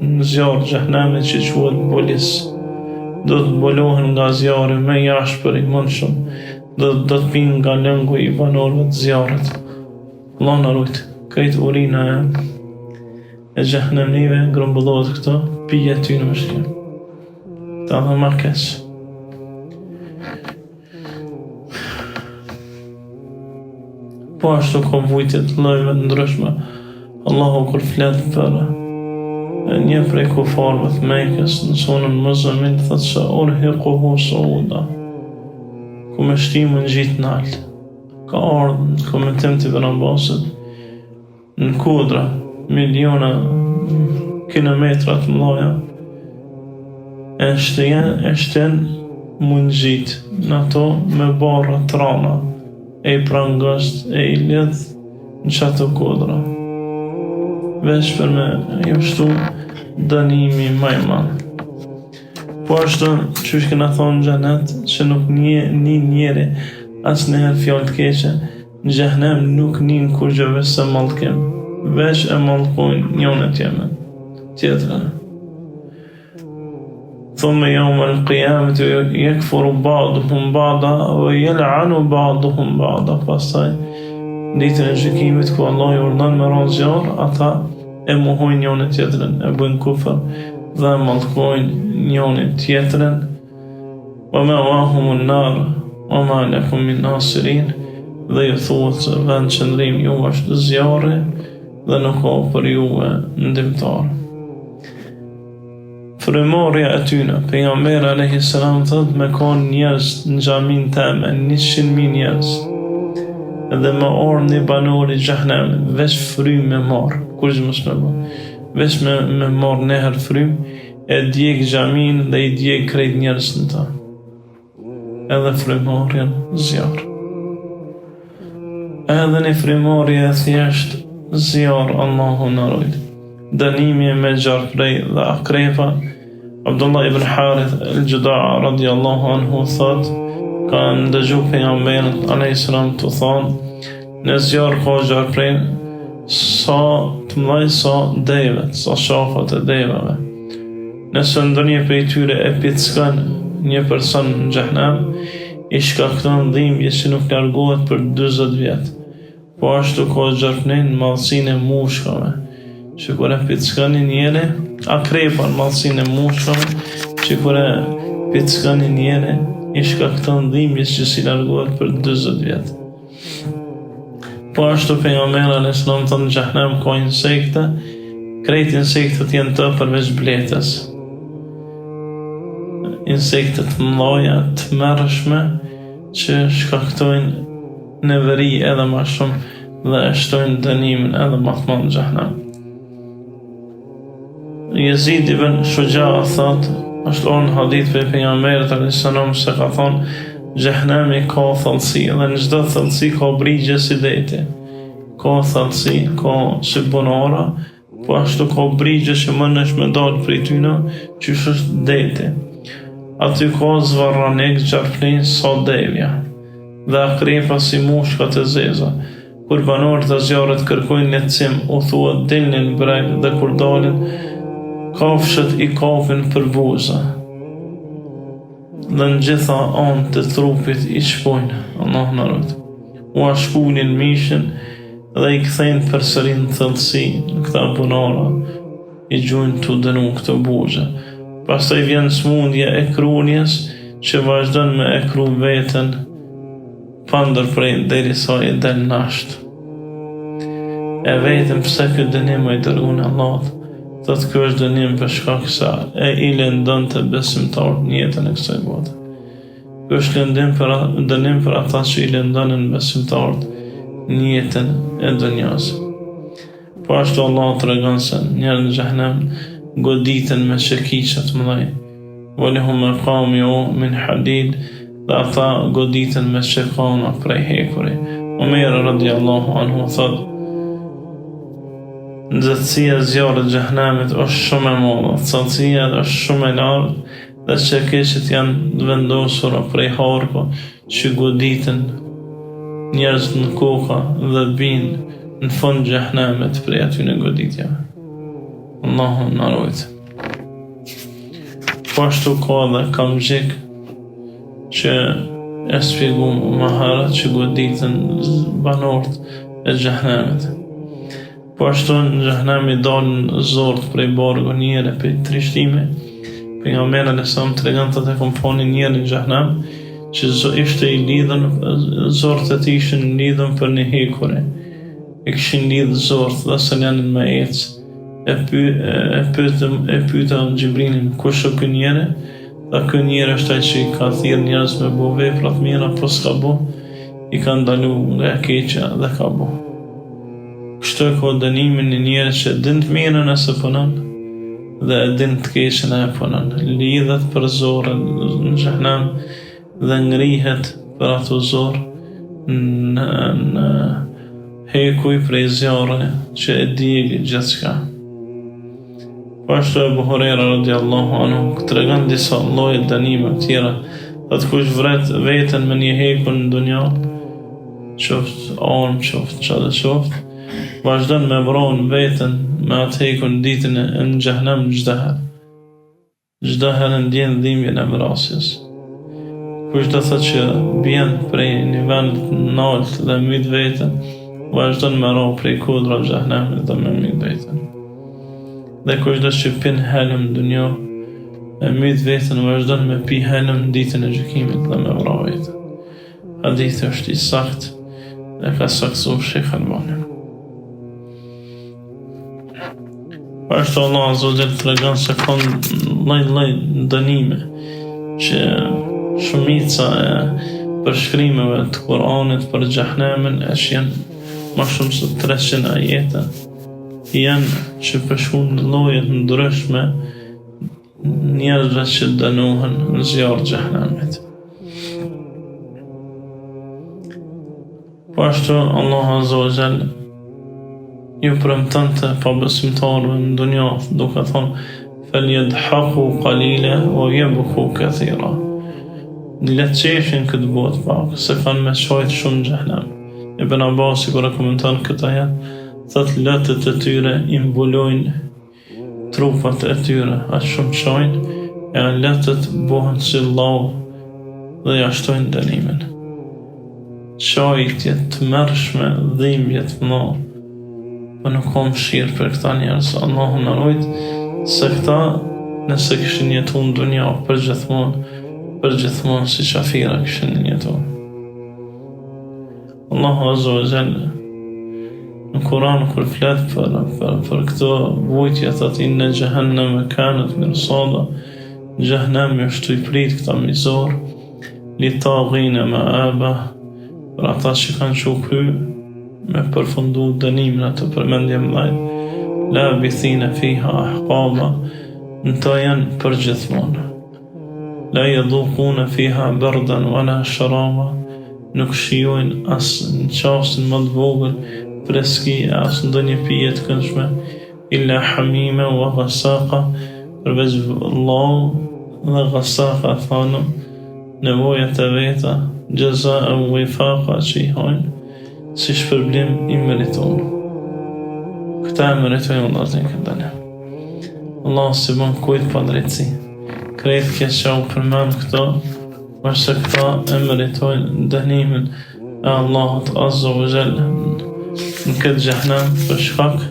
në zjarë gjahnemit që quhet Bulis. Do të mbolohen nga zjarë me jashpër i mundshëm, dhe do të pinë nga lëngu i banorëve të zjarët. Allah në rujtë, këtë urina e gjahnemnive grumbullohet këto, pije ty në mëshkë. Ta dhe ma keqë. Po ashtu ka vujtjet llojeve të ndryshme. Allahu kur flet për një prej kufarëve të Mekës në sonën Muzammil thotë se urhiquhu suuda, ku me shtimë në gjitë naltë. Ka ardhur në komentim të Ibn Abbasit në kudra miliona kilometra të mëdha e shten mund gjitë në ato me barra të rana e i prangosht e i lidh në qatë kodra, veç për me jështu dënimi maj madh. Po ashtu qysh kena thonë xhenet që nuk një njeri asnjëherë fjalë të keqe, në xhenem nuk nin kur gjë veç se mallkim, veç e mallkojnë njëri tjetrën. ثم يوم القيامة يكفر بعضهم بعضا ويلعن بعضهم بعضا. Pastaj ditën e gjykimit ku Allah i urdhon me rënë zjarr, ata e mohojnë njëri tjetrën, e bëjnë kufër dhe mallkojnë njëri tjetrën. ومأواهم النار وما لكم من ناصرين. Dhe ju thuhet se vend qëndrim ju është zjarri dhe nuk ka për juve ndihmtar. Frymorja e tyre, pejgamberi alayhi salam thot me kanë njerëz në xhamin tëme, 100.000 njerëz. Edhe me orë një banor i xhehenemit, veç frymë me marë, kur që mos me bë, veç me marë neher frymë, e djeg xhamin dhe i djeg krejt njerëz në ta. Edhe frymorjen zjarr. Edhe një frymorje e thjesht zjarr, Allahu na ruaj. Dënimi me gjarprej dhe akrepa. Abdullah ibn Harith al-Judaa radiallahu anhu thot, kanë dëgju pejgamberin alayhi salam të thonë, në zjarr ka gjarprej sa të mëdhej sa devet, sa shafat e devave. Nëse ndonjë prej tyre e pickon një person në xhehenem, i shkakton dhimbje që nuk largohet për 40 vjet. Po ashtu ka gjarprej në madhsinë e mushkave, që kur e pickon njëri, akrepa në madhsinë e mushkave, që kur e pickon njëri, i shkakton dhimbje që si largohet për 40 vjet. Po ashtu pejgamberi alayhi salam thonë në xhehenem ka insekte, krejt insektet janë të përveç bletës. Insektet mëdha të mërshme që shkaktojnë neveri edhe më shumë dhe e shtojnë dënimin edhe më të madh në xhehenem. Yazid ibn Shuja thot, është orë në hadith për pejgamberit alayhi salam se ka thonë, xhehenemi ka thellësi dhe në çdo thellësi ka brigje si deti. Ka thellësi, ka si bunara, po ashtu ka brigje që mënesh me dalë prej tyne, që është deti. Aty ka zvarranik gjarpnin sa devja, dhe akrepa si mushkat e zeza. Kur banorët e zjarrit kërkojnë lehtësim, u thuhet dilni në breg, dhe kur dalin, kafshët i kapin për buzë. Dhe në gjitha anë të trupit i shpojnë, Allah na ruaj. U ashkunin mishin dhe i kthejnë përsëri në thellësi, në këta bunara, i gjujnë të dënu këtë buzë. Pastaj vjen smundja e krunjes që vazhdon me e kru veten pa ndërprej derisa i del nasht. E vetëm pse ky dënim i dërguar Allahut, thotë ky është dënim për shkak se i lëndonte besimtarët në jetën e kësaj bote. Ky është dënim për ata që i lëndonin besimtarët në jetën e dunjas. Po ashtu Allah tregon se njerëzit në xhehenem goditen me shekiqe të mëdha. Walahum maqami'u min hadid, dhe ata goditen me shekana prej hekuri. Omer radiallahu anhu thot, nxehtësia e zjarrit të xhehenemit është shumë e madhe, thellësia është shumë e lartë, dhe shekiqet janë vendosur prej harku që goditen njerëz në koka dhe binë në fund xhehenemit prej atyre goditjeve. Allahu na ruaj. Po ashtu ka dhe kamxhik që e shpjegum më herët që goditen banorët e xhehenemit. Po ashtu në xhehenem i dalin zort prej bargu njëre për trishtime. Pejgamberi alayhi salam tregon se kom foni njëri në xhehenem që ishte i lidhur, zortet ishin lidhur për një hekure. E kishin lidhur zort dhe s'janin me ecë. E pyeta Xhibrilin kush është ky njeri, dhe ky njeri është ai që i ka thirrë njerëz me bëu vepra të mira, po s'ka bëu, i ka ndalu nga e keqja dhe ka bëu. Kështu ka dënimin e njerëz që din të mirën nëse punon dhe din të keqen e punon. Lidhet për zorën në xhehenem dhe ngrihet për ato zorë në hekuj prej zjarri që e djegë gjithçka. Ashtu Ebu Hurajra radiallahu anhu tregon disa lloje dënime të tjera. Atë kush vret veten me një hekun në dunja, qoftë armë, qoftë çfarë qoftë, vazhdon me vron veten me atë hekun ditën e në xhehenem çdo herë. Çdo herë ndjen dhimbjen e vrasjes. Kush do thotë që bjen prej një vend nalt dhe mbyt veten, vazhdon me ra prej kodra xhehenemit dhe me mbyt veten. Dhe kush do që pin helm në dunja, e mbyt veten, vazhdon me pi helm ditën e gjykimit dhe me vra veten. Hadithi është i saktë dhe ka saktuar Sheikh Albani. Ashtu Allah Azza wa Jalla tregon se ka lloj dënime që shumica e përshkrimeve të Kuranit për xhehenemin e që janë më shumë se 300 ajete, janë që përshkruajnë lloje të ndryshme njerëzve që dënohen në zjarr xhehenemit. Po ashtu Allah Azza wa Jalla ju premtonte pabesimtarëve në dunja duke thonë فَلْيَضْحَكُوا قَلِيلًا وَيَبْكُوا كَثِيرًا. Le të qefshin këtë botë pak, se kanë me shajt shumë xhehenem. Ibn Abbas kur e komenton këtë ajet, thotë lotët e tyre i mbulojnë trupat e tyre, aq shumë çojnë, e lotët bëhen si llau dhe ja shtojnë dënimin. Çajtje të mërshme, dhimbje të mëdha, po nuk kam mëshirë për këta njerëz. Allahu na ruaj se këta nëse kishin jetuar në dunja përgjithmonë si qafira kishin jetuar. Allahu Azza wa Jalla në Kur'an kur flet për këto vujtje, thotë inna jahannama kanat mirsada, xhehenemi është i prit këta mizor, li taghina ma'aba, për ata që kanë shukry me përfundu dënimin atë përmendje mëdhaj, labithina fiha ahqaba, në ta janë përgjithmonë. La yadhuquna fiha bardan wala sharaba, nuk shijojnë as në qasën më të vogël freski as ndonjë pije të këndshme, illa hamima wa ghasaqa, përveç llau dhe ghasaqa thonë nevojat e veta, jazaa wifaqa që i hajnë si shpërblim i merituar. Këta e meritojnë Allahun këtë. Allah si bën kujt pa drejtësi. Kretë kjo që u përmend këto, është se këta e meritojnë dënimin e Allahut Azza wa Jalla në këtë xhehenem për shkak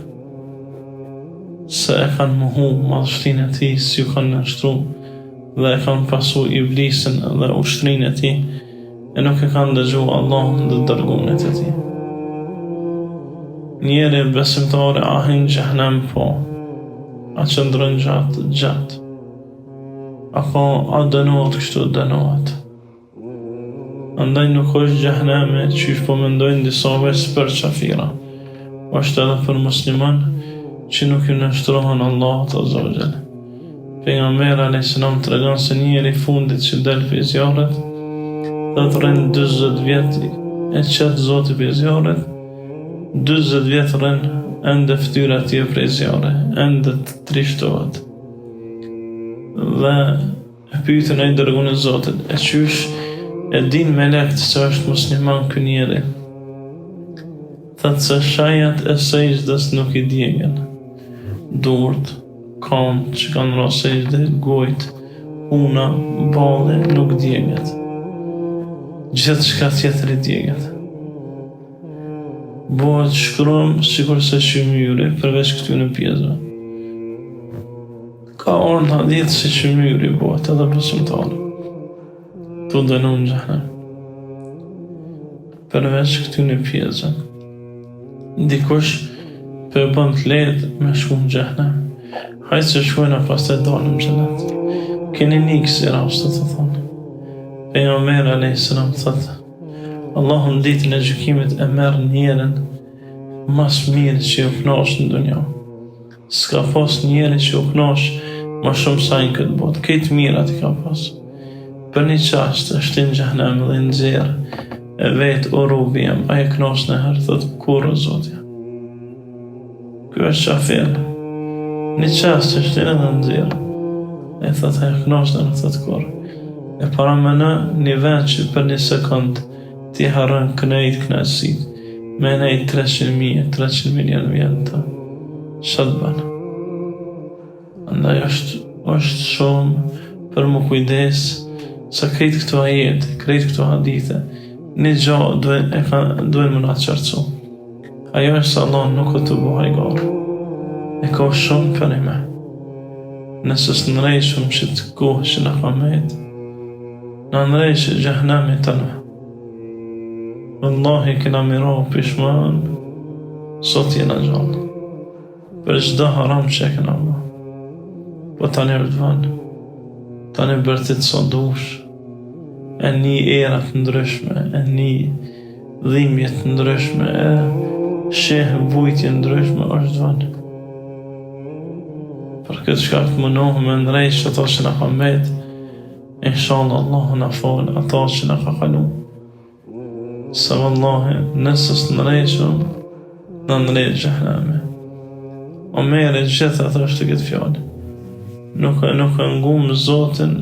se e kanë mohu madhështinë e tij, si u kanë nështruar dhe e kanë pasu iblisin dhe ushtrinë e tij, e nuk e kanë dëgjuar Allahun dhe dërguarit e tij. Njeri besimtari a hin xhehenem, po a qëndron gjatë, a dënohet kështu dënohet. Andaj nuk është xhehenemi që po mendojnë disa veç për qafira, është edhe për musliman që nuk ju nështrohen Allahut Azza wa Jalla. Pejgamberi alayhis salam tregon se njeri fundit që del për zjarrit, dhe të rrin 40 vjet e qet Zoti për zjarrit, 40 vjet rrin ende fytyra tje prej zjarri, ende të trishtohet. Dhe e pyetën ai dërguan e Zotit, e qysh e din me lekt se është musliman ky njeri? Thëtë se shajat e sejdës nuk i djegën, durt, kanë që kanë ra sejdë, gojt, una, balli nuk djegët. Gjithë shka tjetër i djegët. Bëhet shkrum sikur se qymyri përveç këtyre pjesëve. Ka orë hadith se qymyri bëhet edhe besimtarë. Tu dënon xhehenem. Përveç këtyre pjesëve. Dikush për e bën të lehtë me shku në xhehenem. Hajtë se shkojnë a pas të dalëm xhenet. Keni nikë si rastë të thonë. Pejgamberi alayhis salam thotë, Allahu në ditën e gjykimit e merr njerin mas mirë që u knash në dunja. S'ka pas njeri që u knash ma shumë sa në këtë botë. Këtë mirat i ka pas. Për një qast është në xhehenem dhe në zjerë e vetë o rubi jem, a e knash në herë, thëtë kur o Zotja. Kjo është qafel. një qast që shtinë edhe nëzirë. E thëtë e knashtë në thëtë korë. E para me një vend që për një sekund ti harën kënejt knajtësit, me nejt 300 milion vjetë të. Shatë banë. Andaj është shumë për më kujdes se krejt këto ajete, krejt këto hadithe, një gjohë duhen më nga të qartësu. Ajo është se Allah nuk o të buha i garë. E ka shumë për një me. Nëse së nërejshëm që të kohë që në kamet, në nërejshë gjahnami të në. Wallahi kena miro pishman, sot jena gjallë. Për çdo haram që e kena më. Po tani është vanë, tani bërtit sa dush, e një erat ndryshme, e një dhimjet ndryshme, e shehë vujtje ndryshme është vanë. Për këtë shkak të mënohë me ndrejsh ato që në ka met, inshallah Allahu në falë ato që në ka kalu. Se vallahi, nëse së ndrejshëm, në ndrejsh gjahname. O mere gjithë ato është këtë fjallë. Nuk e ngumë Zotin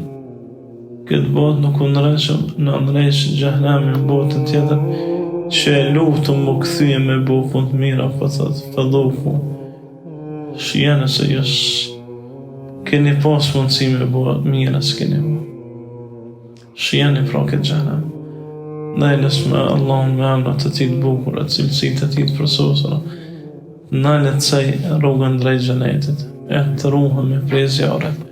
këtë botë, nuk u ndrejshëm, në ndrejsh gjahname në botën tjetër, që e luftu më këthyje me bukun të mira, po të fëdhuku. Shjene se jësë keni pas mundësi me bua mira s'keni bua. Shjeni pra këtë gjahnam. Najles me Allahun me anët të ti të bukura, cilësit të ti të përsosura. Najlet sej rrugën drejt gjenetit, e të ruhën me prej zjaret.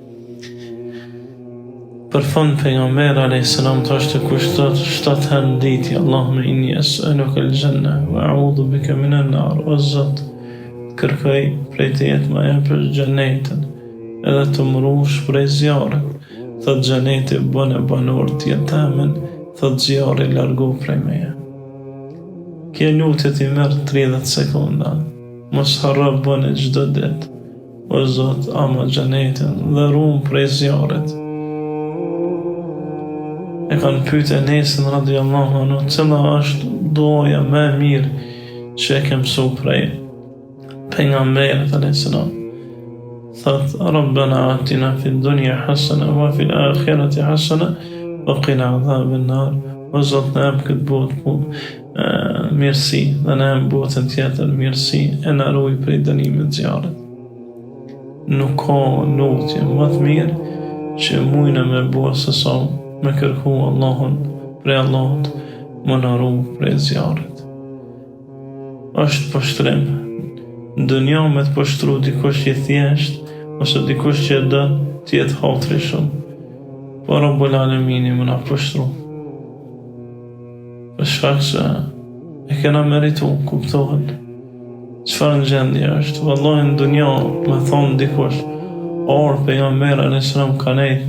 Për fund pejgamberi a.s. të është të kushtot 7 herë në ditë, Allahumme inni es'aluka al-janna wa a'udhu bika minan nar. O Zot, kërkoj prej të jetë ma e për gjenetin, edhe të mrush prej zjaret. Thot gjeneti bëne banor t'jetë tamen, thot zjarri largu prej meje. Kje lutjet i merë 30 sekunda, mos harra bëne gjdo dit. O Zot, ama gjenetin dhe rumë prej zjaret. E kanë pyte Enesin radiallahu anhu, cila është doja me mirë që e kem su prej pejgamberit a.s. Thot, Rabbana atina fid dunya hasana wa fil akhirati hasana wa qina adhaban nar. O Zot, në em këtë botë mirësi dhe në em botën tjetër mirësi, e në ruj prej dënimit zjarrit. Nuk ka lutje më të mirë që mujnë me bua se sa me kërku Allahun prej Allahut më në ruj prej zjarrit. Është pështrim në dënja me të pështru dikush që thjesht, ose dikush që e dën t'jetë hatri shumë, po Rabbul Alemini më na pështru. Për shkak se e kena meritu, kuptohet. Çfarë në gjendje është? Wallahi në dunja me thonë dikush, orë pejgamberi a.s. ka nejt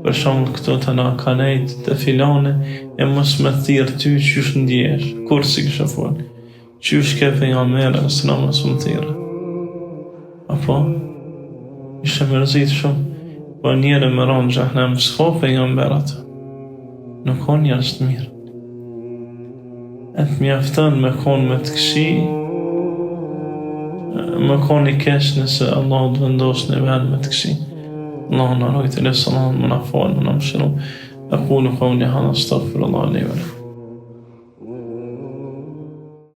për shumë këto të na ka nejt të filane, e mos me thirë ty qysh ndjesh, kur si kështë folë. Qysh ke pejgamberi a.s. mos më thirë. Apo? Ishte mërzit shumë, po njëre më ronë gjahnem, s'ka pejgamberat. Nuk ka njerës të mirë. E të mjaftën me konë me të këshi, me konë i kesh nëse Allah të vendosë në vend me të këshi. Allah në rojtë e lesë, Allah më në falë, më në më shëru. E kulu qawli hadha, astaghfirullah li wa lakum.